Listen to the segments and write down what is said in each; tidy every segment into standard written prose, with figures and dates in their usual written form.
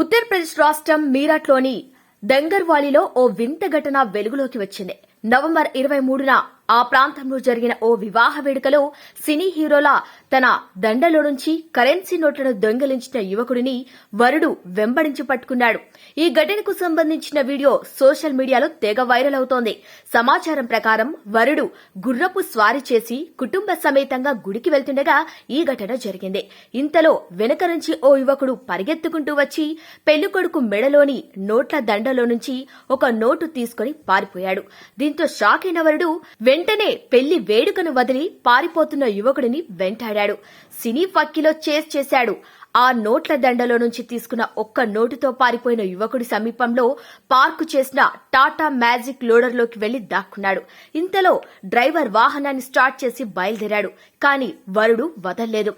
ఉత్తరప్రదేశ్ రాష్ట్రం మీరట్లోని దంగర్వాలీలో ఓ వింత ఘటన వెలుగులోకి వచ్చింది. నవంబర్ 23న ఆ ప్రాంతంలో జరిగిన ఓ వివాహ వేడుకలో సినీ హీరోల తన దండలో నుంచి కరెన్సీ నోట్లను దొంగిలించిన యువకుడిని వరుడు వెంబడించి పట్టుకున్నాడు. ఈ ఘటనకు సంబంధించిన వీడియో సోషల్ మీడియాలో తెగ వైరల్ అవుతోంది. సమాచారం ప్రకారం వరుడు గుర్రపు స్వారీ చేసి కుటుంబ సమేతంగా గుడికి వెళ్తుండగా ఈ ఘటన జరిగింది. ఇంతలో వెనక నుంచి ఓ యువకుడు పరిగెత్తుకుంటూ వచ్చి పెళ్లికొడుకు మెడలోని నోట్ల దండలో నుంచి ఒక నోటు తీసుకుని పారిపోయాడు. దీంతో షాక్ అయిన వరుడు వెంటనే పెళ్లి వేడుకను వదిలి పారిపోతున్న యువకుడిని వెంటాడాడు. సినీ ఫక్కీలో చేశాడు. ఆ నోట్ల దండలో నుంచి తీసుకున్న ఒక్క నోటుతో పారిపోయిన యువకుడి సమీపంలో పార్కు చేసిన టాటా మ్యాజిక్ లోడర్లోకి వెళ్లి దాక్కున్నాడు. ఇంతలో డ్రైవర్ వాహనాన్ని స్టార్ట్ చేసి బయలుదేరాడు. కాని వరుడు వదల్లేదు.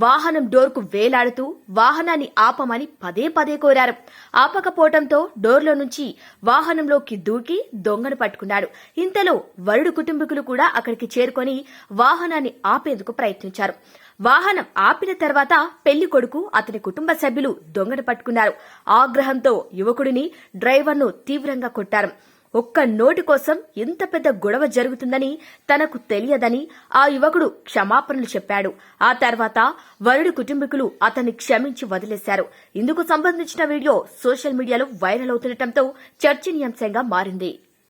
వాహనం డోర్కు వేలాడుతూ వాహనాన్ని ఆపమని పదే పదే కోరారు. ఆపకపోవడంతో డోర్లో నుంచి వాహనంలోకి దూకి దొంగను పట్టుకున్నాడు. ఇంతలో వరుడు కుటుంబీకులు కూడా అక్కడికి చేరుకొని వాహనాన్ని ఆపేందుకు ప్రయత్నించారు. వాహనం ఆపిన తర్వాత పెళ్లి కొడుకు అతని కుటుంబ సభ్యులు దొంగను పట్టుకున్నారు. ఆగ్రహంతో యువకుడిని డ్రైవర్ను తీవ్రంగా కొట్టారు. ఒక్క నోటి కోసం ఇంత పెద్ద గొడవ జరుగుతుందని తనకు తెలియదని ఆ యువకుడు క్షమాపణలు చెప్పాడు. ఆ తర్వాత వరుడి కుటుంబీకులు అతన్ని క్షమించి వదిలేశారు. ఇందుకు సంబంధించిన వీడియో సోషల్ మీడియాలో వైరల్ అవుతుండటంతో చర్చనీయాంశంగా మారింది.